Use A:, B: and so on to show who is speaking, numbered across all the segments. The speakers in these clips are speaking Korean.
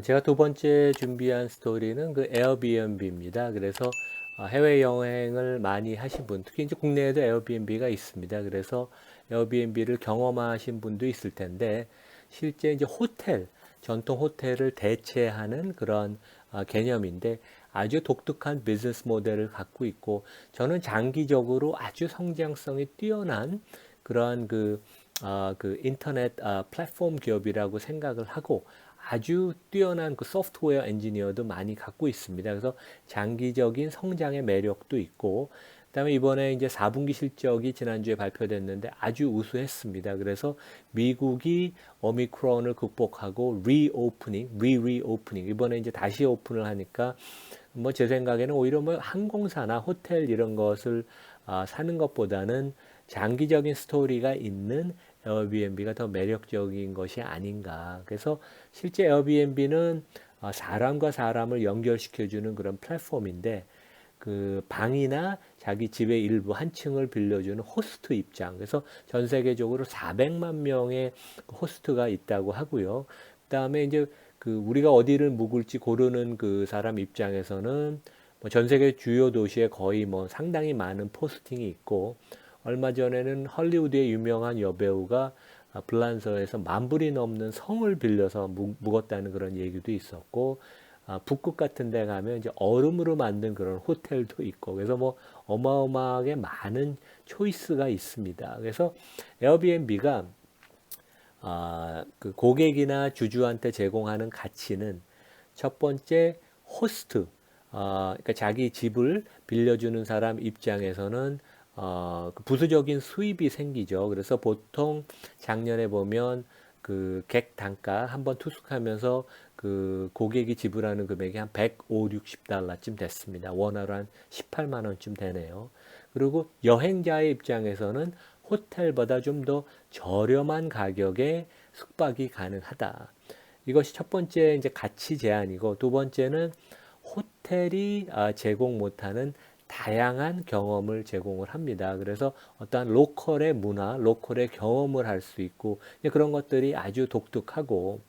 A: 제가 두 번째 준비한 스토리는 그 에어비앤비입니다. 그래서 해외 여행을 많이 하신 분, 특히 이제 국내에도 에어비앤비가 있습니다. 그래서 에어비앤비를 경험하신 분도 있을 텐데, 실제 이제 호텔, 전통 호텔을 대체하는 그런 개념인데, 아주 독특한 비즈니스 모델을 갖고 있고, 저는 장기적으로 아주 성장성이 뛰어난 그러한 그 인터넷 플랫폼 기업이라고 생각을 하고, 아주 뛰어난 그 소프트웨어 엔지니어도 많이 갖고 있습니다. 그래서 장기적인 성장의 매력도 있고, 그다음에 이번에 이제 4분기 실적이 지난주에 발표됐는데 아주 우수했습니다. 그래서 미국이 오미크론을 극복하고 리오프닝, 이번에 이제 다시 오픈을 하니까 뭐 제 생각에는 오히려 뭐 항공사나 호텔 이런 것을 사는 것보다는 장기적인 스토리가 있는 에어비앤비가 더 매력적인 것이 아닌가. 그래서 실제 에어비앤비는 사람과 사람을 연결시켜주는 그런 플랫폼인데, 그 방이나 자기 집의 일부 한 층을 빌려주는 호스트 입장. 그래서 전 세계적으로 400만 명의 호스트가 있다고 하고요. 그다음에 이제 그 우리가 어디를 묵을지 고르는 그 사람 입장에서는 뭐전 세계 주요 도시에 거의 뭐 상당히 많은 포스팅이 있고, 얼마 전에는 헐리우드의 유명한 여배우가 블란서에서 10,000불이 넘는 성을 빌려서 묵었다는 그런 얘기도 있었고, 북극 같은 데 가면 이제 얼음으로 만든 그런 호텔도 있고, 그래서 뭐 어마어마하게 많은 초이스가 있습니다. 그래서 에어비앤비가 그 고객이나 주주한테 제공하는 가치는 첫 번째 호스트, 그러니까 자기 집을 빌려주는 사람 입장에서는 그 부수적인 수입이 생기죠. 그래서 보통 작년에 보면 그 객 단가 한번 투숙하면서 그 고객이 지불하는 금액이 한 150, 60달러쯤 됐습니다. 원화로 한 18만 원쯤 되네요. 그리고 여행자의 입장에서는 호텔보다 좀 더 저렴한 가격에 숙박이 가능하다. 이것이 첫 번째 이제 가치 제한이고, 두 번째는 호텔이 제공 못하는 다양한 경험을 제공을 합니다. 그래서 어떠한 로컬의 문화, 로컬의 경험을 할 수 있고, 그런 것들이 아주 독특하고,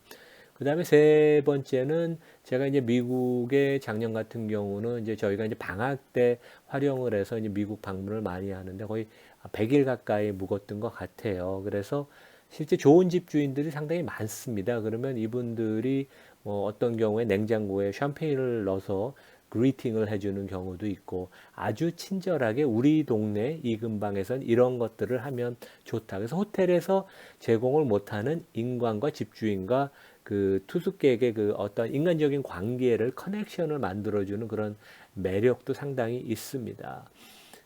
A: 그 다음에 세 번째는 제가 이제 미국에 작년 같은 경우는 이제 저희가 이제 방학 때 활용을 해서 이제 미국 방문을 많이 하는데 거의 100일 가까이 묵었던 것 같아요. 그래서 실제 좋은 집주인들이 상당히 많습니다. 그러면 이분들이 뭐 어떤 경우에 냉장고에 샴페인을 넣어서 그리팅을 해주는 경우도 있고, 아주 친절하게 우리 동네 이 근방에선 이런 것들을 하면 좋다. 그래서 호텔에서 제공을 못하는 인관과 집주인과 그 투숙객의 그 어떤 인간적인 관계를 커넥션을 만들어주는 그런 매력도 상당히 있습니다.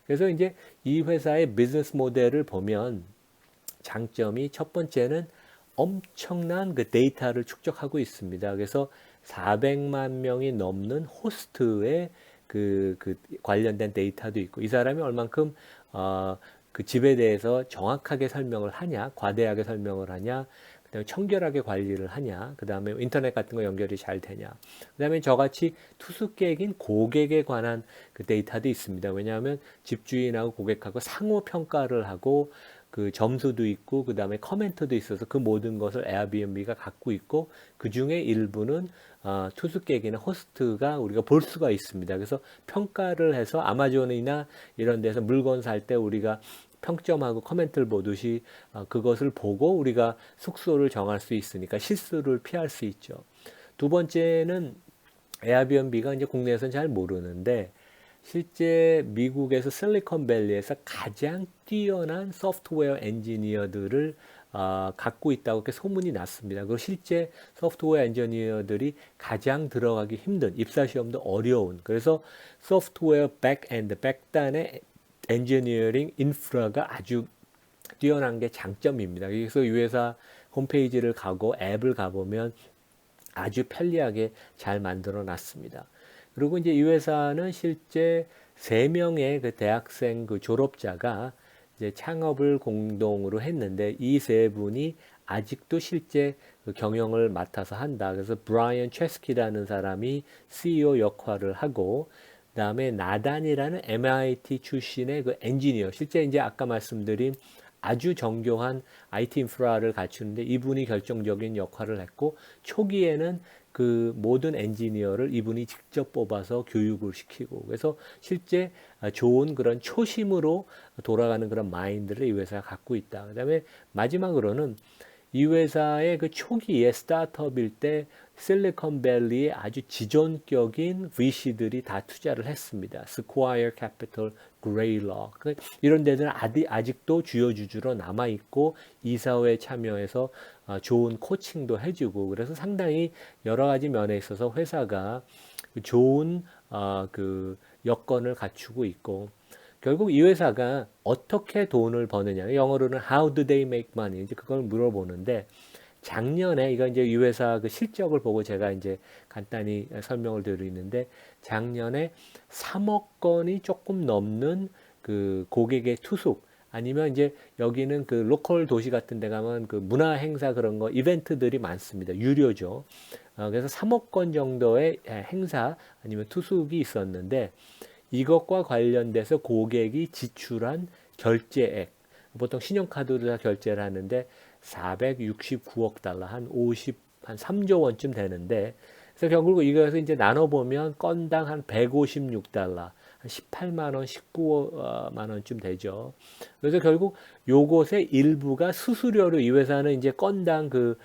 A: 그래서 이제 이 회사의 비즈니스 모델을 보면 장점이 첫 번째는 엄청난 그 데이터를 축적하고 있습니다. 그래서 400만 명이 넘는 호스트의 그 관련된 데이터도 있고, 이 사람이 얼만큼 그 집에 대해서 정확하게 설명을 하냐, 과대하게 설명을 하냐, 그다음에 청결하게 관리를 하냐, 그다음에 인터넷 같은 거 연결이 잘 되냐, 그다음에 저같이 투숙객인 고객에 관한 그 데이터도 있습니다. 왜냐하면 집주인하고 고객하고 상호 평가를 하고 그 점수도 있고 그다음에 커멘트도 있어서 그 모든 것을 에어비앤비가 갖고 있고, 그 중에 일부는 투숙객이나 호스트가 우리가 볼 수가 있습니다. 그래서 평가를 해서 아마존이나 이런 데서 물건 살 때 우리가 평점하고 커멘트를 보듯이 그것을 보고 우리가 숙소를 정할 수 있으니까 실수를 피할 수 있죠. 두 번째는 에어비앤비가 이제 국내에서는 잘 모르는데, 실제 미국에서 실리콘밸리에서 가장 뛰어난 소프트웨어 엔지니어들을 갖고 있다고 이렇게 소문이 났습니다. 그리고 실제 소프트웨어 엔지니어들이 가장 들어가기 힘든, 입사 시험도 어려운, 그래서 소프트웨어 백엔드, 백단의 엔지니어링 인프라가 아주 뛰어난 게 장점입니다. 그래서 이 회사 홈페이지를 가고 앱을 가보면 아주 편리하게 잘 만들어 놨습니다. 그리고 이제 이 회사는 실제 3명의 그 대학생 그 졸업자가 이제 창업을 공동으로 했는데, 이 세 분이 아직도 실제 그 경영을 맡아서 한다. 그래서 브라이언 체스키라는 사람이 CEO 역할을 하고, 그다음에 나단이라는 MIT 출신의 그 엔지니어, 실제 이제 아까 말씀드린 아주 정교한 IT 인프라를 갖추는데 이분이 결정적인 역할을 했고 초기에는 그 모든 엔지니어를 이분이 직접 뽑아서 교육을 시키고 그래서 실제 좋은 그런 초심으로 돌아가는 그런 마인드를 이 회사가 갖고 있다. 그다음에 마지막으로는 이 회사의 그 초기에 스타트업일 때 실리콘밸리에 아주 지존격인 VC들이 다 투자를 했습니다. 스퀘어 캐피털, 그레일러 이런 데들은 아직도 주요 주주로 남아 있고 이사회에 참여해서 좋은 코칭도 해주고 그래서 상당히 여러 가지 면에 있어서 회사가 좋은 그 여건을 갖추고 있고 결국 이 회사가 어떻게 돈을 버느냐 영어로는 How do they make money 이제 그걸 물어보는데 작년에 이거 이제 이 회사 그 실적을 보고 제가 이제 간단히 설명을 드리는데 작년에 3억 건이 조금 넘는 그 고객의 투숙 아니면 이제 여기는 그 로컬 도시 같은 데 가면 그 문화 행사 그런 거 이벤트들이 많습니다. 유료죠. 그래서 3억 건 정도의 행사 아니면 투숙이 있었는데 이것과 관련돼서 고객이 지출한 결제액 보통 신용카드로 다 결제를 하는데 469억 달러 한 3조 원쯤 되는데 그래서 결국 이것을 이제 나눠보면 건당 한 156달러 한 18만 원, 19만 원쯤 되죠. 그래서 결국 요것의 일부가 수수료로 이 회사는 이제 건당 그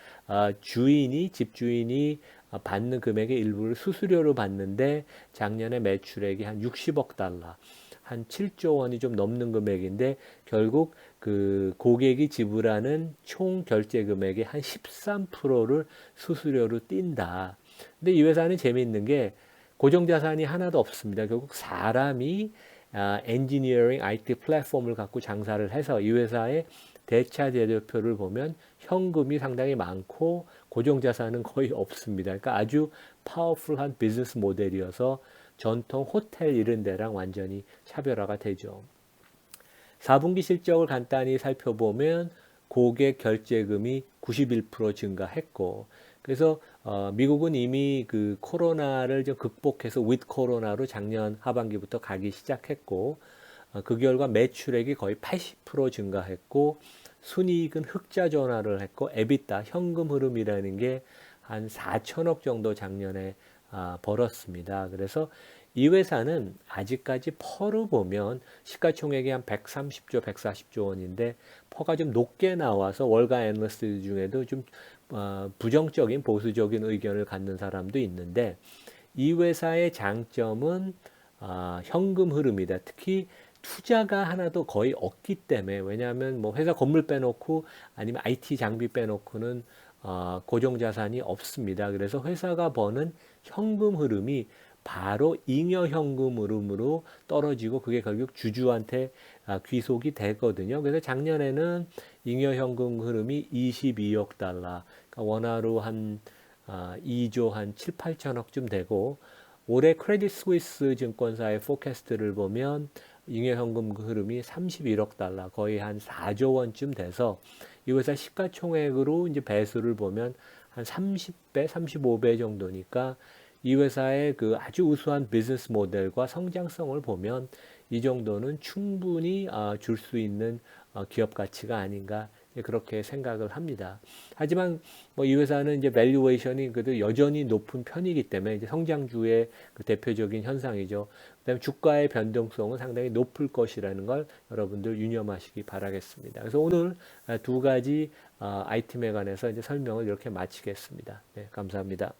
A: 집주인이 받는 금액의 일부를 수수료로 받는데 작년에 매출액이 한 60억 달러, 한 7조 원이 좀 넘는 금액인데 결국 그 고객이 지불하는 총 결제 금액의 한 13%를 수수료로 띈다. 근데 이 회사는 재미있는 게 고정자산이 하나도 없습니다. 결국 사람이 엔지니어링 IT 플랫폼을 갖고 장사를 해서 이 회사의 대차 대조표를 보면 현금이 상당히 많고 고정자산은 거의 없습니다. 그러니까 아주 파워풀한 비즈니스 모델이어서 전통 호텔 이런 데랑 완전히 차별화가 되죠. 4분기 실적을 간단히 살펴보면 고객 결제금이 91% 증가했고 그래서 미국은 이미 그 코로나를 좀 극복해서 with 코로나로 작년 하반기부터 가기 시작했고 그 결과 매출액이 거의 80% 증가했고 순이익은 흑자 전환을 했고 에비타 현금 흐름이라는 게 한 4천억 정도 작년에 벌었습니다. 그래서 이 회사는 아직까지 퍼로 보면 시가총액이 한 130조, 140조 원인데 퍼가 좀 높게 나와서 월가 애널리스트 중에도 좀 부정적인 보수적인 의견을 갖는 사람도 있는데 이 회사의 장점은 현금 흐름이다. 특히 투자가 하나도 거의 없기 때문에 왜냐하면 뭐 회사 건물 빼놓고 아니면 IT 장비 빼놓고는 고정자산이 없습니다. 그래서 회사가 버는 현금 흐름이 바로 잉여 현금 흐름으로 떨어지고 그게 결국 주주한테 귀속이 되거든요. 그래서 작년에는 잉여 현금 흐름이 22억 달러, 그러니까 원화로 한 2조 한 7, 8천억쯤 되고 올해 크레딧 스위스 증권사의 포캐스트를 보면 잉여 현금 흐름이 31억 달러, 거의 한 4조 원쯤 돼서 이 회사 시가총액으로 이제 배수를 보면 한 30배, 35배 정도니까 이 회사의 그 아주 우수한 비즈니스 모델과 성장성을 보면 이 정도는 충분히 줄 수 있는 기업 가치가 아닌가 그렇게 생각을 합니다. 하지만 뭐 이 회사는 이제 밸류에이션이 그래도 여전히 높은 편이기 때문에 이제 성장주의 그 대표적인 현상이죠. 그다음에 주가의 변동성은 상당히 높을 것이라는 걸 여러분들 유념하시기 바라겠습니다. 그래서 오늘 두 가지 아이템에 관해서 이제 설명을 이렇게 마치겠습니다. 네, 감사합니다.